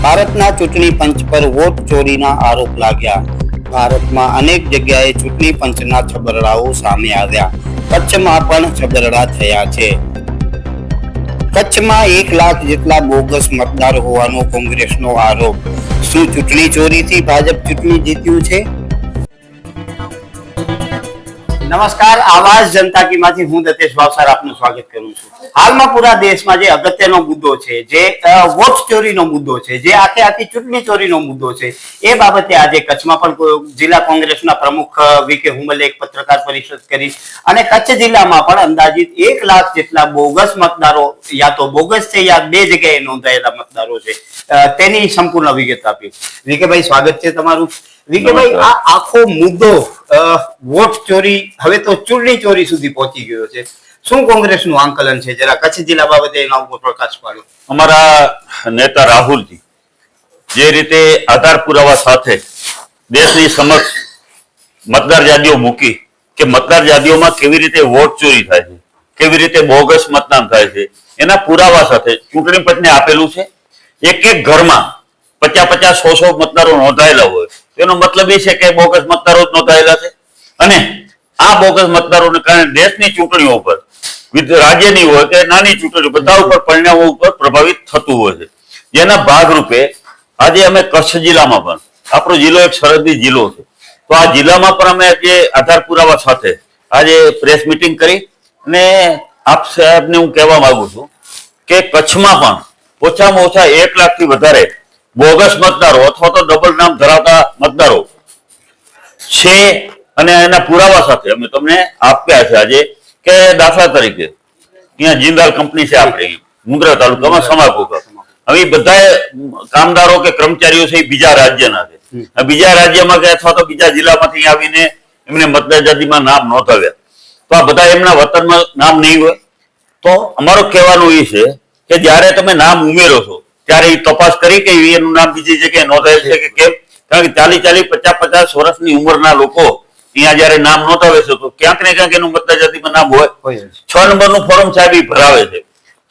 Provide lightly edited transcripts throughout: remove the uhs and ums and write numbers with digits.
ભારતના ચૂંટણી પંચ પર વોટ ચોરીના આરોપ લાગ્યા. ભારતમાં અનેક જગ્યાએ ચૂંટણી પંચના છબરડાઓ સામે આવ્યા. કચ્છમાં પણ છબરડા થયા છે. કચ્છમાં 1 લાખ જેટલા બોગસ મતદાર હોવાનો કોંગ્રેસનો આરોપ. શું ચૂંટણી ચોરીથી ભાજપ ચૂંટણી જીત્યું છે? નમસ્કાર, આવાજ જનતા કી માંથી હું દતેશ ભાવસાર આપનું સ્વાગત કરું છું. હાલમાં પૂરા દેશમાં જે અગત્યનો મુદ્દો છે, જે વોટ ચોરીનો મુદ્દો છે, જે આખી ચૂંટણી ચોરીનો મુદ્દો છે, એ બાબતે આજે કચ્છમાં પણ જિલ્લા કોંગ્રેસના પ્રમુખ વી.કે. હુમલે એક પત્રકાર પરિષદ કરી અને કચ્છ જિલ્લામાં પણ અંદાજિત 1 લાખ જેટલા બોગસ મતદારો, યા તો બોગસ છે યા બે જગ્યાએ નોંધાયેલા મતદારો છે, તેની સંપૂર્ણ વિગત આપી. વી.કે. ભાઈ, સ્વાગત છે તમારું. વી.કે. ભાઈ, આ આખો મુદ્દો વોટ ચોરી હવે તો ચૂંટણી ચોરી સુધી પહોંચી ગયો છે. શું કોંગ્રેસનું આંકલન છે? જરા કચ્છ જિલ્લા બાબતે એના ઉપર પ્રકાશ પાડો. અમારા નેતા રાહુલજી જે રીતે આધાર પુરાવા સાથે દેશની સમક્ષ મતદાર યાદીઓ મૂકી કે મતદાર યાદીઓમાં કેવી રીતે વોટ ચોરી થાય છે, કેવી રીતે બોગસ મતદાન થાય છે, એના પુરાવા સાથે ચૂંટણી પંચને આપેલું છે. એક એક ઘરમાં 50-100 મતદારો નોંધાયેલા હોય, એનો મતલબ એ છે કે બોગસ મતદારો જ નોંધાયેલા છે. અને આ બોગસ મતદારોને કારણે દેશની ચૂંટણીઓ ઉપર, રાજ્યની હોય કે નાની ચૂંટણીઓ, બધા ઉપર પરિણામો ઉપર પ્રભાવિત થતું હોય છે. જેના ભાગરૂપે આજે અમે કચ્છ જિલ્લામાં પણ, આપણો જિલ્લો એક સરહદી જિલ્લો છે, તો આ જિલ્લામાં પણ અમે જે આધાર પુરાવા સાથે આજે પ્રેસ મિટિંગ કરી અને આપ સાહેબને હું કહેવા માંગુ છું કે કચ્છમાં પણ ઓછામાં ઓછા 1 લાખથી વધારે બોગસ મતદારો અથવા તો ડબલ નામ ધરાવતા મતદારો છે અને એના પુરાવા સાથે અમે તમને આપ્યા છે આજે. કે દાખલા તરીકે અહીંયા જિંદાલ કંપની છે, આપણે મુંદ્રા તાલુકામાં સમાકોકા. હવે બધા કામદારો કે કર્મચારીઓ છે એ બીજા રાજ્યના છે, બીજા રાજ્યમાં કે અથવા તો બીજા જિલ્લામાંથી આવીને એમને મતદાર યાદીમાં નામ નોંધાવ્યા, તો આ બધા એમના વતનમાં નામ નહીં હોય. તો અમારું કહેવાનું એ છે કે જયારે તમે નામ ઉમેરો છો ત્યારે એ તપાસ કરી કે એનું નામ બીજી જગ્યાએ નોંધાયેલ છે કે કેમ. કારણ કે 40-50 વર્ષની ઉંમરના લોકો અહીંયા જયારે નામ નોંધાવે છે તો ક્યાંક ને ક્યાંક એનું મતદાર યાદીમાં નામ હોય. 6 નંબરનું ફોર્મ સાહેબ એ ભરાવે છે.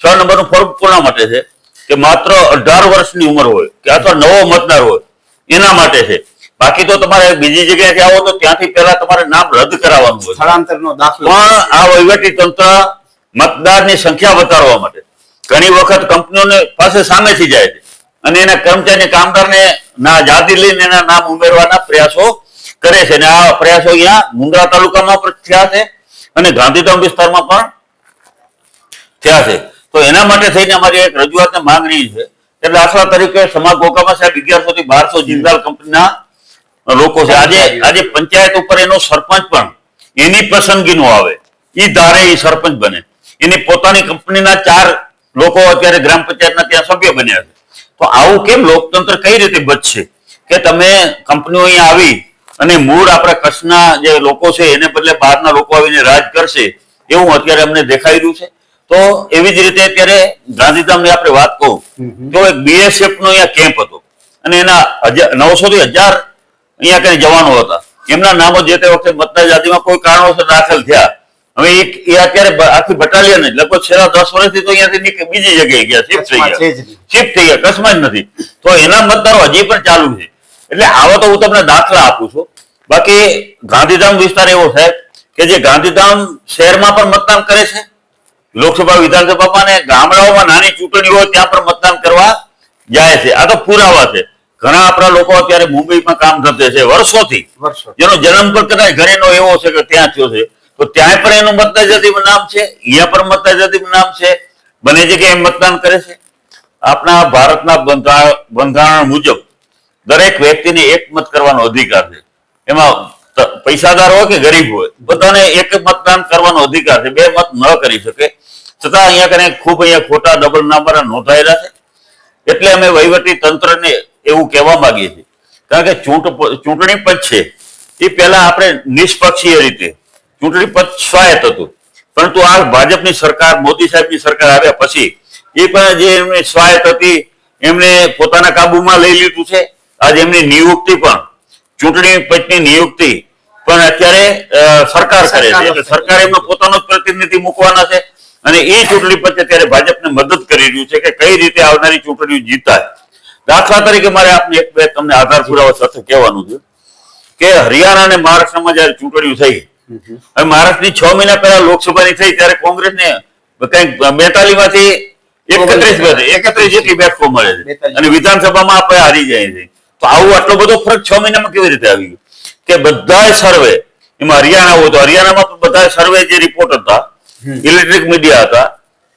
6 નંબરનું ફોર્મ કોના માટે છે? કે માત્ર 18 વર્ષની ઉંમર હોય કે અથવા નવો મતદાર હોય એના માટે છે. બાકી તો તમારે બીજી જગ્યાએથી આવો તો ત્યાંથી પહેલા તમારે નામ રદ કરાવવાનું હોય. સ્થળાંતરનો દાખલો. પણ આ વહીવટી તંત્ર મતદારની સંખ્યા વધારવા માટે ઘણી વખત કંપનીઓને પાસે સામેથી જાય છે અને એના કર્મચારી કામદારને યાદી લઈને એના નામ ઉમેરવાના પ્રયાસો કરે છે. અને આ પ્રયાસો અહીંયા મુંદ્રા તાલુકામાં પણ થયા છે અને ગાંધીધામ વિસ્તારમાં પણ થયા છે. તો એના માટે થઈને અમારી એક રજૂઆતને માંગણી છે કે દાખલા તરીકે સમાગોકામાં સાહેબ 1100 થી 1200 જિંદાલ કંપનીના લોકો છે. આજે પંચાયત ઉપર એનો સરપંચ પણ એની પસંદગીનો આવે, એ ધારે એ સરપંચ બને. એની પોતાની કંપનીના 4 લોકો અત્યારે ગ્રામ પંચાયતના ત્યાં સભ્ય બન્યા છે. તો આવું કેમ લોકતંત્ર કઈ રીતે બચશે કે તમે કંપનીઓ અહીંયા આવી અને મૂળ આપણા કચ્છના જે લોકો છે એને બદલે બહારના લોકો આવીને રાજ કરશે એવું અત્યારે અમને દેખાઈ રહ્યું છે. તો એવી જ રીતે અત્યારે ગાંધીધામની આપણે વાત કહું તો એક BSF નો અહીંયા કેમ્પ હતો અને એના 900 થી 1000 અહીંયા કઈ જવાનો હતા. એમના નામો જે તે વખતે મતદાર યાદીમાં કોઈ કારણોસર દાખલ થયા. હવે એ અત્યારે આખી બટાલિયન જ લગભગ છેલ્લા 10 વર્ષથી તો અહીંયાથી બીજી જગ્યાએ ગયા, શિફ્ટ થઈ ગયા, કચ્છમાં જ નથી. તો એના મતદારો હજી પણ ચાલુ છે. એટલે આવા તો હું તમને દાખલા આપું છું. બાકી ગાંધીધામ વિસ્તાર એવો છે કે જે ગાંધીધામ શહેરમાં પણ મતદાન કરે છે, લોકસભા વિધાનસભામાં, ને ગામડાઓમાં નાની ચૂંટણી હોય ત્યાં પણ મતદાન કરવા જાય છે. આ તો પુરાવા છે. ઘણા આપણા લોકો અત્યારે મુંબઈમાં કામ ધંધે છે વર્ષોથી, જેનો જન્મ પણ કદાચ ઘરેનો એવો છે કે ત્યાં થયો છે, તો ત્યાં પણ એનું મતદાર યાદીમાં નામ છે, અહીંયા પણ મતદાર યાદીમાં નામ છે, બંને જગ્યાએ મતદાન કરે છે. આપણા ભારતના બંધારણ મુજબ દરેક વ્યક્તિને એક મત કરવાનો અધિકાર છે. એમાં પૈસાદાર હોય કે ગરીબ હોય, બધાને એક મતદાન કરવાનો અધિકાર છે. 2 મત ન કરી શકે. છતાં અહીંયા ખૂબ ખોટા ડબલ નંબર નોંધાયેલા છે. એટલે અમે વહીવટી તંત્રને એવું કહેવા માંગીએ છીએ, કારણ કે ચૂંટણી પંચ છે એ પહેલા આપણે નિષ્પક્ષીય રીતે, ચૂંટણી પંચ સ્વાયત્ત હતું, પરંતુ આ ભાજપની સરકાર, મોદી સાહેબની સરકાર આવ્યા પછી એ પણ જે એમની સ્વાયત્ત હતી એમને પોતાના કાબુમાં લઈ લીધું છે. આજે એમની નિયુક્તિ પણ, ચૂંટણી પંચની નિયુક્તિ પણ અત્યારે સરકાર કરે છે. એટલે સરકાર એમનો પોતાનો પ્રતિનિધિ મૂકવાના છે અને એ ચૂંટણી પંચ અત્યારે ભાજપને મદદ કરી રહ્યું છે કે કઈ રીતે આવનારી ચૂંટણીઓ જીતાય. દાખલા તરીકે મારે આપને એક બે તમને આધાર પુરાવા સાથે કહેવાનું છે કે હરિયાણા અને મહારાષ્ટ્રમાં જયારે ચૂંટણીઓ થઈ, હવે મહારાષ્ટ્રની 6 મહિના પહેલા લોકસભાની થઈ ત્યારે કોંગ્રેસને કંઈક 42 માંથી 31 જેટલી બેઠકો મળે છે અને વિધાનસભામાં આપણે હારી જાય છે. તો આવું આટલો બધો ફરક 6 મહિનામાં કેવી રીતે આવી ગયો કે બધાય સર્વે, એમાં હરિયાણા હોય તો હરિયાણામાં પણ બધા સર્વે જે રિપોર્ટ હતા, ઇલેક્ટ્રિક મીડિયા હતા,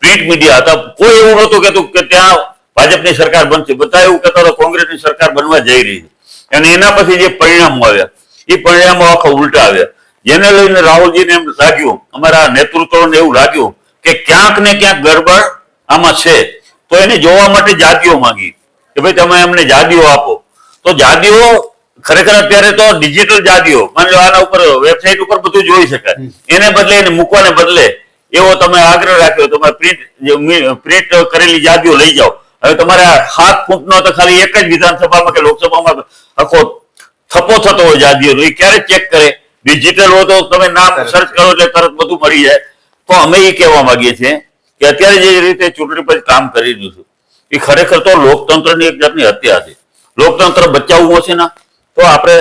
પ્રિન્ટ મીડિયા હતા, કોઈ એવું નહોતું કહેતું કે ત્યાં ભાજપની સરકાર બનશે. બધા એવું કહેતા હતા કોંગ્રેસની સરકાર બનવા જઈ રહી છે. અને એના પછી જે પરિણામો આવ્યા એ પરિણામો આખા ઉલટા આવ્યા, જેને લઈને રાહુલજીને એમ લાગ્યું, અમારા નેતૃત્વને એવું લાગ્યું કે ક્યાંક ને ક્યાંક ગડબડ આમાં છે. તો એને જોવા માટે જાદીઓ માંગી કે ભાઈ તમે અમને જાદીઓ આપો. તો જાદીઓ ખરેખર અત્યારે તો ડિજિટલ જાદીઓ, માની લો આના ઉપર વેબસાઇટ ઉપર બધું જોઈ શકાય, એને બદલે એને મૂકવાને બદલે એવો તમે આગ્રહ રાખ્યો તમારે પ્રિન્ટ કરેલી જાદીઓ લઈ જાઓ. હવે તમારે 7 ફૂટનો તો ખાલી એક જ વિધાનસભામાં કે લોકસભામાં આખો થપ્પો થતો હોય જાદીઓનો, એ ક્યારે ચેક કરે? ડિજિટલ હોય તો તમે નામ સર્ચ કરો એટલે તરત બધું મળી જાય. તો અમે એ કહેવા માંગીએ છીએ કે અત્યારે જે રીતે ચૂંટણી પછી કામ કરી રહ્યું છે એ ખરેખર તો લોકતંત્રની એક જાતની હત્યા છે. લોકતંત્ર બચાવવું હશે ને તો આપણે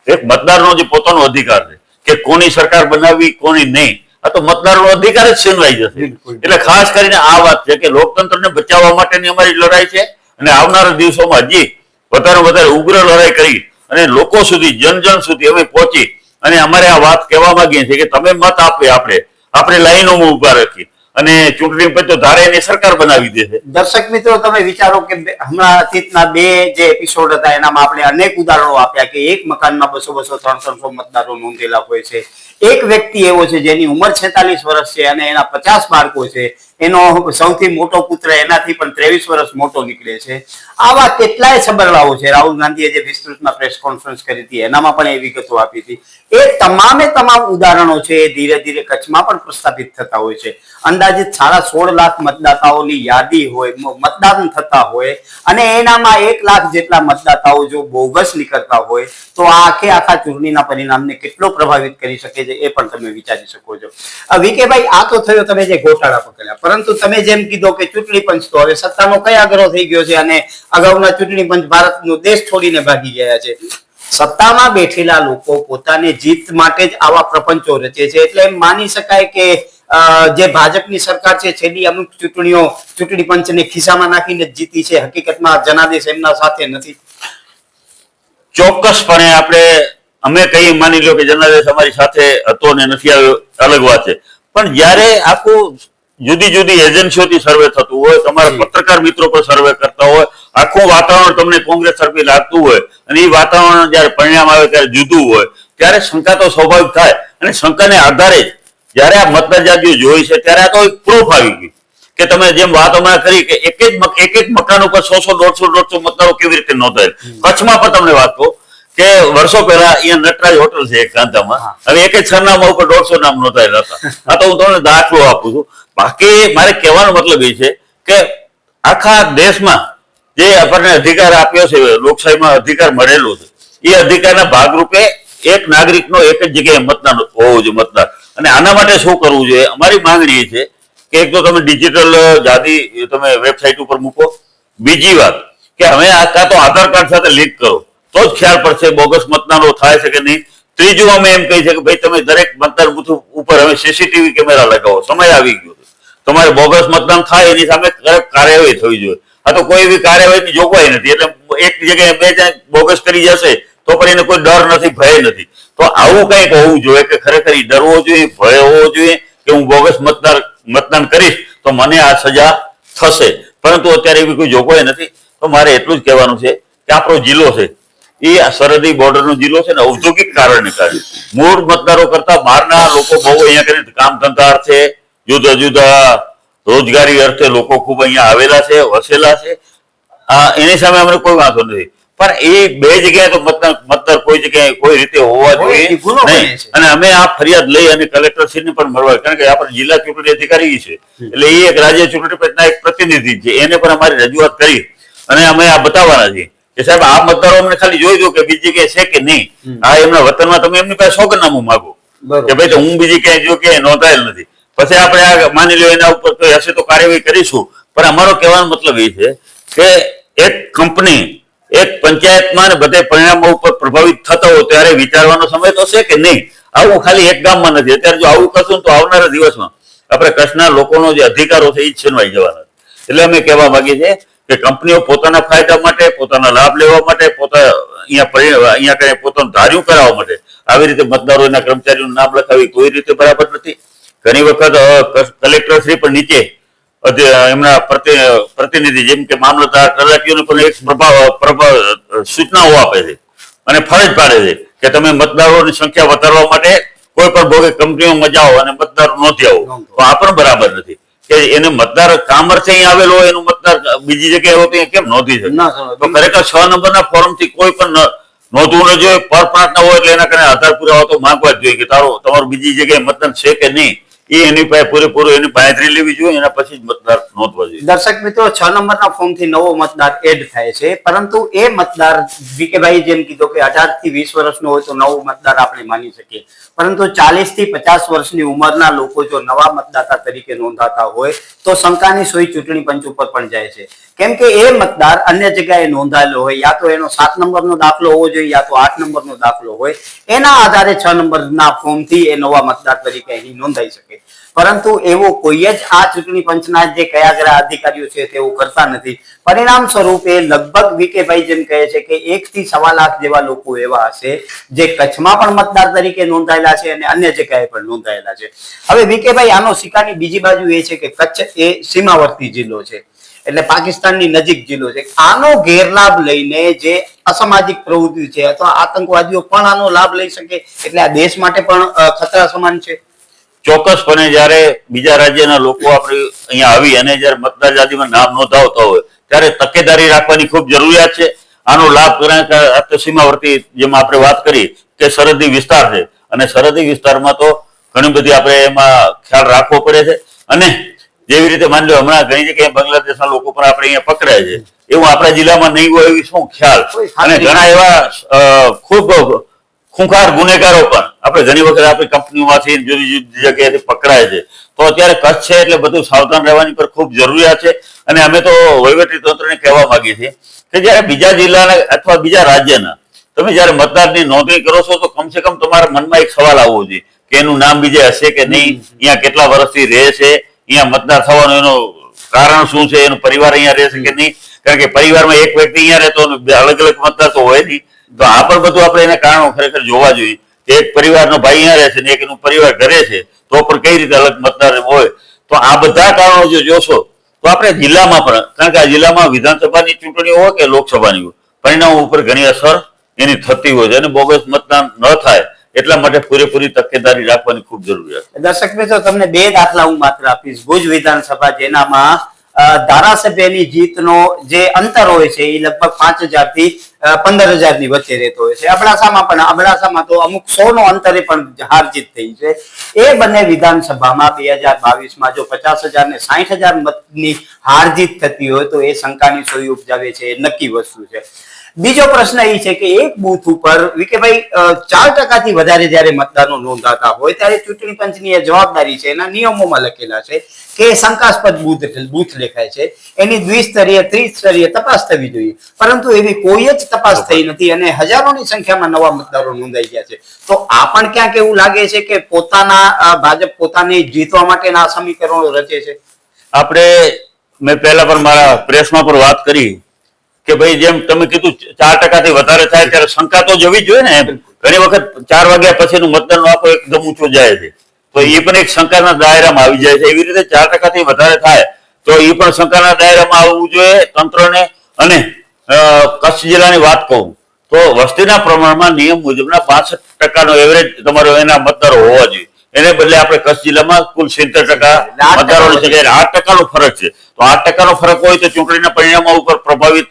એક મતદારનો જે પોતાનો અધિકાર છે કે કોની સરકાર બનાવવી કોની નહીં, આ તો મતદારનો અધિકાર જ છીનવાઈ જશે. એટલે ખાસ કરીને આ વાત છે કે લોકતંત્રને બચાવવા માટેની અમારી લડાઈ છે અને આવનારા દિવસોમાં હજી વધારે ઉગ્ર લડાઈ કરી અને લોકો સુધી, જન સુધી અમે પહોંચી અને અમારે આ વાત કહેવા માંગીએ છીએ કે તમે મત આપે, આપણે લાઈનોમાં ઉભા રાખી અને ચૂંટણી પછી તો ધારે એની સરકાર બનાવી દે છે. દર્શક મિત્રો, તમે વિચારો કે હમણાં અતીતના 2 જે એપિસોડ હતા એનામાં આપણે અનેક ઉદાહરણો આપ્યા કે એક મકાનમાં 200, 300 મતદારો નોંધેલા હોય છે. એક વ્યક્તિ એવો છે જેની ઉંમર 46 વર્ષ છે અને એના 50 બાળકો છે, એનો સૌથી મોટો પુત્ર એનાથી પણ 23 વર્ષ મોટો નીકળે છે. આવા કેટલાય સબરડાઓ છે. રાહુલ ગાંધીએ જે વિસ્તૃતમાં પ્રેસ કોન્ફરન્સ કરી હતી એનામાં પણ એ વિગતો આપી હતી. એ તમામે તમામ ઉદાહરણો છે એ ધીરે ધીરે કચ્છમાં પણ પ્રસ્થાપિત થતા હોય છે. અંદાજિત 16.5 લાખ મતદાતાઓની યાદી હોય, મતદાન થતા હોય અને એનામાં 1 લાખ જેટલા મતદાતાઓ જો બોગસ નીકળતા હોય તો આ આખા ચૂંટણીના પરિણામને કેટલો પ્રભાવિત કરી શકે છે એ પણ તમે વિચારી શકો છો. વિકેભાઈ, આ તો થયો તમે જે ગોટાળા પકડ્યા, પરંતુ તમે જેમ કીધો કે ચૂંટણી પંચ તો હવે સત્તાનો કયાગરો થઈ ગયો છે અને અગાઉના ચૂંટણી પંચ ભારતનો દેશ છોડીને ભાગી ગયા છે. સત્તામાં બેઠેલા લોકો પોતાની જીત માટે જ આવા પ્રપંચો રચે છે. એટલે એમ માની શકાય કે જે ભાજપની સરકાર છે છેલ્લી અમુક ચૂંટણી પંચને ખિસ્સામાં નાખીને જીતી છે, હકીકતમાં જનાદેશ એમના સાથે નથી. ચોક્કસપણે અમે કઈ માની લો કે જનાદેશ અમારી સાથે હતો ને નથી આવ્યો, અલગ વાત છે. પણ જયારે આખું જુદી જુદી એજન્સીઓથી સર્વે થતું હોય, તમારા પત્રકાર મિત્રો પર સર્વે કરતા હોય, આખું વાતાવરણ તમને કોંગ્રેસ તરફી લાગતું હોય અને એ વાતાવરણ જયારે પરિણામ આવે ત્યારે જુદું હોય, ત્યારે શંકા તો સ્વાભાવિક થાય. અને શંકાને આધારે જ જયારે આ મતદાર જાતિઓ જોઈ છે ત્યારે આ તો એક પ્રૂફ આવી ગયું કે તમે જેમ વાત હમણાં કરી કે એક એક મકાન ઉપર 100, 150 મતદારો કેવી રીતે નોંધાય. કચ્છમાં પણ તમને વાત કહું કે વર્ષો પહેલા અહીંયા નટરાજ હોટલ છે એક ગાંધામાં, હવે એક જ સરનામા ઉપર 150 નામ નોંધાયેલા હતા. આ તો હું તમને દાખલો આપું છું. બાકી મારે કહેવાનો મતલબ એ છે કે આખા દેશમાં જે આપણને અધિકાર આપ્યો છે, લોકશાહીમાં અધિકાર મળેલો છે, એ અધિકારના ભાગરૂપે એક નાગરિકનો એક જ જગ્યાએ મતદાન હોવું જોઈએ, મતદાર. અને આના માટે શું કરવું જોઈએ? અમારી માંગણી એ છે કે એક તો તમે ડિજિટલ જાદી તમે વેબસાઇટ ઉપર મૂકો. બીજી વાત કે હવે આ કાં તો આધાર કાર્ડ સાથે લિંક કરો તો જ ખ્યાલ પડશે બોગસ મતદાનો થાય છે કે નહીં. ત્રીજું અમે એમ કહી છે કે ભાઈ તમે દરેક મતદાર બૂથ ઉપર હવે સીસીટીવી કેમેરા લગાવો. સમય આવી ગયો, તમારે બોગસ મતદાન થાય એની સામે કાર્યવાહી થવી જોઈએ. આ તો કોઈ એવી કાર્યવાહીની જોગવાઈ નથી. એટલે એક જગ્યાએ 2 બોગસ કરી જશે તો પણ એને કોઈ ડર નથી, ભય નથી. તો આવું કંઈક હોવું જોઈએ કે ખરેખર ડરવો જોઈએ, ભય હોવો જોઈએ કે હું બોગસ મતદાન કરીશ તો મને આ સજા થશે. પરંતુ અત્યારે એવી કોઈ જોગવાઈ નથી. તો મારે એટલું જ કહેવાનું છે કે આપણો જિલ્લો છે એ સરહદી બોર્ડરનો જિલ્લો છે ને, ઔદ્યોગિક કારણે મૂળ મતદારો કરતા બહારના લોકો બહુ અહીંયા કરીને કામ ધંધા અર્થે, જુદા જુદા રોજગારી અર્થે લોકો ખૂબ અહીંયા આવેલા છે, વસેલા છે. એની સામે અમને કોઈ વાંધો નથી. પણ એ 2 જગ્યાએ તો મતદાર કોઈ જગ્યાએ કોઈ રીતે હોવા જોઈએ નહીં. અને અમે આ ફરિયાદ લઈ અને કલેક્ટરશ્રીને પણ મળવા, કારણ કે આપણે જિલ્લા ચૂંટણી અધિકારી છે એટલે એ એક રાજ્ય ચૂંટણી પંચના એક પ્રતિનિધિ છે, એને પણ અમારી રજૂઆત કરી અને અમે આ બતાવવાના છીએ કે સાહેબ આ મતદારો અમને ખાલી જોઈ દો કે બીજી જગ્યાએ છે કે નહીં. આ એમના વતનમાં તમે એમની પાસે સોગંદનામું માગો કે ભાઈ તો હું બીજી ક્યાંય જો ક્યાંય નોંધાયેલ નથી. પછી આપણે આ માની લો એના ઉપર તો હશે તો કાર્યવાહી કરીશું. પણ અમારો કહેવાનો મતલબ એ છે કે એક કંપની એક પંચાયતમાં ને બધે પરિણામો ઉપર પ્રભાવિત થતો હોય ત્યારે વિચારવાનો સમય તો છે કે નહીં. આવું ખાલી એક ગામમાં નથી. અત્યારે જો આવું કરશું તો આવનારા દિવસમાં આપણે કચ્છના લોકોનો જે અધિકારો છે એ જ છીનવાઈ જવાના. એટલે અમે કહેવા માંગીએ છીએ કે કંપનીઓ પોતાના ફાયદા માટે, પોતાના લાભ લેવા માટે, અહીંયા કઈ પોતાનું ધાર્યું કરાવવા માટે આવી રીતે મતદારોના કર્મચારીઓનું નામ લખાવી કોઈ રીતે બરાબર નથી. ઘણી વખત કલેક્ટર શ્રી પણ નીચે એમના પ્રતિનિધિ જેમ કે મામલતદાર, તલાટીઓને પણ એક સૂચનાઓ આપે છે અને ફરજ પાડે છે કે તમે મતદારોની સંખ્યા વધારવા માટે કોઈ પણ ભોગે કંપનીઓમાં જાઓ અને મતદારો નોંધી આવો. તો આ પણ બરાબર નથી કે એને મતદાર કામ અર્થે અહીં આવેલો હોય એનું મતદાર બીજી જગ્યાએ હોય તો કેમ નોંધી શકે? તો ખરેખર 6 નંબરના ફોર્મ થી કોઈ પણ નોંધવું ન જોઈએ. પરપ્રાંત હોય એટલે એના કારણે આધાર પુરાવા તો માંગવા જ જોઈએ કે તમારું બીજી જગ્યાએ મતદાન છે કે નહીં. એની પાસે પૂરેપૂરું એની બાંયધરી લેવી જોઈએ, એના પછી જ મતદાર નોંધવા જોઈએ. દર્શક મિત્રો, 6 નંબરના ફોર્મ થી નવો મતદાર એડ થાય છે, પરંતુ એ મતદાર વીકેભાઈ જેમ કીધું કે 18 થી 20 વર્ષનો હોય તો નવો મતદાર આપણે માની શકીએ, પરંતુ 40 થી 50 વર્ષની ઉંમરના લોકો જો નવા મતદાતા તરીકે નોંધાતા હોય તો શંકાની સોય ચૂંટણી પંચ ઉપર પણ જાય છે. કેમ કે એ મતદાર અન્ય જગ્યાએ નોંધાયેલો હોય, યા તો એનો 7 નંબરનો દાખલો હોવો જોઈએ યા તો 8 નંબરનો દાખલો હોય, એના આધારે 6 નંબરના ફોર્મ થી એ નવા મતદાર તરીકે અહીં નોંધાઈ શકે. પરંતુ એવો કોઈ જ આ ચૂંટણી પંચના જે કયાગરા અધિકારીઓ છે તેઓ કરતા નથી. પરિણામ સ્વરૂપે લગભગ વીકેભાઈ જેમ કહે છે કે 1 થી 1.25 લાખ જેવા લોકો એવા હશે જે કચ્છમાં પણ મતદાર તરીકે નોંધાયેલા છે અને અન્ય જગ્યાએ પણ નોંધાયેલા છે. હવે વીકેભાઈ, આનો સિક્કાની બીજી બાજુ એ છે કે કચ્છ એ સીમાવર્તી જિલ્લો છે, એટલે પાકિસ્તાનની નજીક જિલ્લો છે. આનો ગેરલાભ લઈને જે અસામાજિક પ્રવૃત્તિ છે અથવા આતંકવાદીઓ પણ આનો લાભ લઈ શકે, એટલે આ દેશ માટે પણ ખતરા સમાન છે. ચોક્કસપણે જયારે બીજા રાજ્યના લોકો આપણે અહીંયા આવી અને જયારે મતદાર યાદીમાં નામ નોંધાવતા હોય ત્યારે તકેદારી રાખવાની ખૂબ જરૂરિયાત છે. આનો લાભ સીમાવર્તી જેમાં આપણે વાત કરી કે સરહદી વિસ્તાર છે અને સરહદી વિસ્તારમાં તો ઘણી બધી આપણે એમાં ખ્યાલ રાખવો પડે છે. અને જેવી રીતે માની લો હમણાં ઘણી જગ્યાએ બાંગ્લાદેશના લોકો પણ આપણે અહીંયા પકડાય છે, એવું આપણા જિલ્લામાં નહીં હોય એવી શું ખ્યાલ. અને ઘણા એવા ખૂબ ખૂંખાર ગુનેગારો પણ આપણે ઘણી વખત આપણી કંપનીઓમાંથી જુદી જુદી જગ્યાએથી પકડાય છે. તો અત્યારે કચ્છ છે એટલે બધું સાવધાન રહેવાની પર ખૂબ જરૂરિયાત છે. અને અમે તો વહીવટી તંત્રને કહેવા માંગીએ છીએ કે જયારે બીજા જિલ્લાના અથવા બીજા રાજ્યના તમે જયારે મતદારની નોંધણી કરો છો તો કમસે કમ તમારા મનમાં એક સવાલ આવવો જોઈએ કે એનું નામ બીજે હશે કે નહીં, અહીંયા કેટલા વર્ષથી રહે છે, અહીંયા મતદાર થવાનું એનું કારણ શું છે, એનો પરિવાર અહીંયા રહેશે કે નહીં. કારણ કે પરિવારમાં એક વ્યક્તિ અહીંયા રહેતો અલગ અલગ મતદાર તો હોય નહીં. તો આ પણ બધું આપણે એના કારણો ખરેખર જોવા જોઈએ કે એક પરિવારનો ભાઈ અહીંયા રહે છે ને એક એનું પરિવાર ઘરે છે તો પણ કઈ રીતે અલગ મતદાર હોય. તો આ બધા કારણો જો જોશો તો આપણે જિલ્લામાં પણ, કારણ કે આ જિલ્લામાં વિધાનસભાની ચૂંટણીઓ હોય કે લોકસભાની હોય, પરિણામો ઉપર ઘણી અસર એની થતી હોય છે અને બોગસ મતદાન ન થાય એટલા માટે પૂરેપૂરી તકેદારી રાખવાની ખૂબ જરૂરિયાત છે. દર્શક મિત્રો, તમને 2 દાખલા હું માત્ર આપીશ. ભુજ વિધાનસભા જેનામાં ધારાસભ્યની જીતનો જે અંતર હોય છે એ લગભગ 5,000 થી 15,000 ની વચ્ચે રહેતો હોય છે. અબડાસામાં તો અમુક 100 નો અંતરે પણ હાર જીત થઈ છે. એ બંને વિધાનસભામાં 2022માં જો 50,000 ને 60,000 મતની હાર જીત થતી હોય તો એ શંકાની સોય ઉપજાવે છે, એ નક્કી વસ્તુ છે. બીજો પ્રશ્ન એ છે કે એક બૂથ ઉપર વિકેભાઈ 4% થી વધારે જયારે મતદારો નોંધાતા હોય ત્યારે ચૂંટણી પંચની એ જવાબદારી છે, એના નિયમોમાં લખેલા છે કે શંકાસ્પદ બૂથ લેખાય છે એની દ્વિસ્તરીય ત્રિસ્તરીય તપાસ થવી જોઈએ, પરંતુ એવી કોઈ જ તપાસ થઈ નથી અને હજારોની સંખ્યામાં નવા મતદારો નોંધાઈ ગયા છે. તો આ પણ ક્યાંક એવું લાગે છે કે ભાજપ પોતાને જીતવા માટેના સમીકરણો રચે છે. મેં પહેલા પણ મારા પ્રેસમાં પણ વાત કરી કે ભાઈ જેમ તમે કીધું 4% થી વધારે થાય ત્યારે શંકા તો જવી જ જોઈએ ને. ઘણી વખત 4 વાગ્યા પછીનું મતદાનનો આંકડો એકદમ ઊંચો જાય છે તો એ પણ એક શંકાના દાયરામાં આવી જાય છે. એવી રીતે 4% થી વધારે થાય તો એ પણ શંકાના દાયરામાં આવવું જોઈએ તંત્રને. અને કચ્છ જિલ્લાની વાત કહું તો વસ્તીના પ્રમાણમાં નિયમ મુજબના 65% એવરેજ તમારો એના મતદારો હોવા જોઈએ. એને બદલે આપણે કચ્છ જિલ્લામાં કુલ 70% મતદારોની જગ્યાએ 8%નો ફરક છે. તો 8%નો ફરક હોય તો ચૂંટણીના પરિણામો ઉપર પ્રભાવિત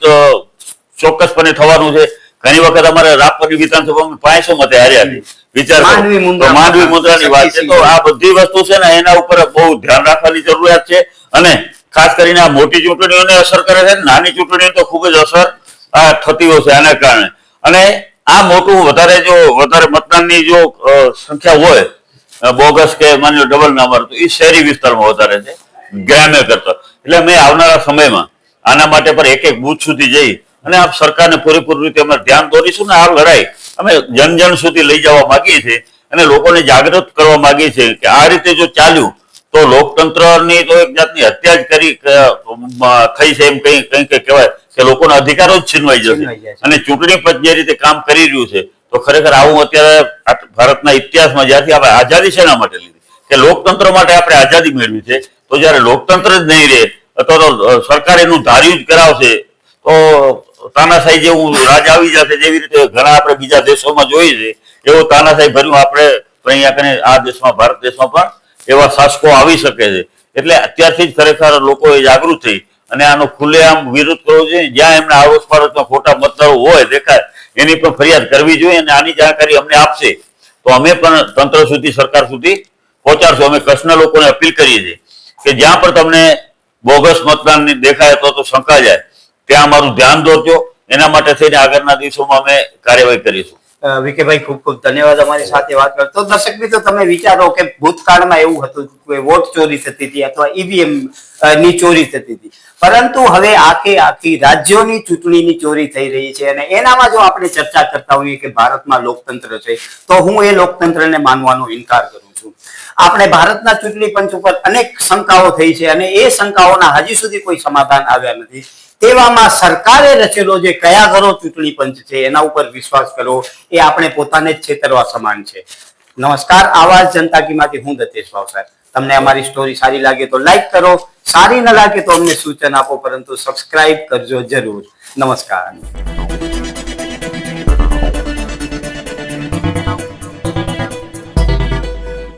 ચોક્કસપણે થવાનું છે. ઘણી વખત અમારે રાપરની વિધાનસભામાં 500 મતે હાર્યા છે. વિચાર માંડવી મુદ્રાની વાત છે. તો આ બધી વસ્તુ છે ને એના ઉપર બહુ ધ્યાન રાખવાની જરૂરિયાત છે. અને ખાસ કરીને આ મોટી ચૂંટણીઓને અસર કરે છે, નાની ચૂંટણીઓ તો ખૂબ જ અસર થતી હોય છે આના કારણે. અને આ મોટું વધારે મતદાનની જો સંખ્યા હોય બોગસ કે માની લો ડબલ નંબર, તો એ શહેરી વિસ્તારમાં વધારે છે ગ્રામ્ય કરતા. એટલે મેં આવનારા સમયમાં આના માટે પણ એક એક બૂથ સુધી જઈ અને આપ સરકારને પૂરેપૂરી રીતે અમે ધ્યાન દોરીશું ને આ લડાઈ અમે જન સુધી લઈ જવા માંગીએ છીએ અને લોકોને જાગૃત કરવા માંગીએ છીએ કે આ રીતે જો ચાલ્યું તો લોકતંત્રની તો એક જાતની હત્યા જ થઈ છે એમ કઈ કહેવાય કે લોકોના અધિકારો જ છીનવાઈ જશે અને ચૂંટણી પંચ જે રીતે કામ કરી રહ્યું છે તો ખરેખર આવું અત્યારે ભારતના ઇતિહાસમાં જ્યાંથી આપણે આઝાદી શેના માટે લીધી કે લોકતંત્ર માટે આપણે આઝાદી મેળવી છે તો જયારે લોકતંત્ર જ નહીં રહે અથવા તો સરકાર એનું ધાર્યું જ કરાવશે તો તાનાશાહી જેવું રાજ આવી જશે જેવી રીતે ઘણા આપણે બીજા દેશોમાં જોઈએ છે એવું તાનાશાહી ભર્યું આપણે અહીંયા કને આ દેશમાં ભારત દેશમાં પણ એવા શાસકો આવી શકે છે એટલે અત્યારથી જ ખરેખર લોકોએ જાગૃત થઈ અને આનો ખુલ્લેઆમ વિરોધ કરવો જોઈએ જ્યાં એમના આડોશ પાડોશમાં ખોટા મતદારો હોય દેખાય એની પણ ફરિયાદ કરવી જોઈએ અને આની જાણકારી અમને આપશે તો અમે પણ તંત્ર સુધી સરકાર સુધી પહોંચાડશું અમે કચ્છના લોકોને અપીલ કરીએ છીએ કે જ્યાં પણ તમને બોગસ મતદાન દેખાય તો શંકા જાય ત્યાં અમારું ધ્યાન દોરજો એના માટે થઈને આગળના દિવસોમાં અમે કાર્યવાહી કરીશું વિકેભાઈ ખૂબ ખૂબ ધન્યવાદ અમારી સાથે વાત કરતો દર્શક મિત્રો તમે વિચારો કે ભૂતકાળમાં એવું હતું કે વોટ ચોરી થતી હતી અથવા ઈવીએમ ની ચોરી થતી હતી પરંતુ હવે આખી રાજ્યોની ચૂંટણીની ચોરી થઈ રહી છે અને એનામાં જો આપણે ચર્ચા કરતા હોઈએ કે ભારતમાં લોકતંત્ર છે તો હું એ લોકતંત્રને માનવાનો ઇનકાર કરું છું આપણે ભારતના ચૂંટણી પંચ ઉપર અનેક શંકાઓ થઈ છે અને એ શંકાઓના હજી સુધી કોઈ સમાધાન આવ્યા નથી તેવામાં સરકારે રચેલો જે કયા ઘરો ચૂંટણી પંચ છે એના ઉપર વિશ્વાસ કરવો એ આપણે પોતાને જ છેતરવા સમાન છે નમસ્કાર આવાજ જનતા કી માંથી હું દતેશ ભાવસાર તમને અમારી સ્ટોરી સારી લાગે તો લાઈક કરો સારી ન લાગે તો અમને સૂચન આપો પરંતુ સબસ્ક્રાઇબ કરજો જરૂર નમસ્કાર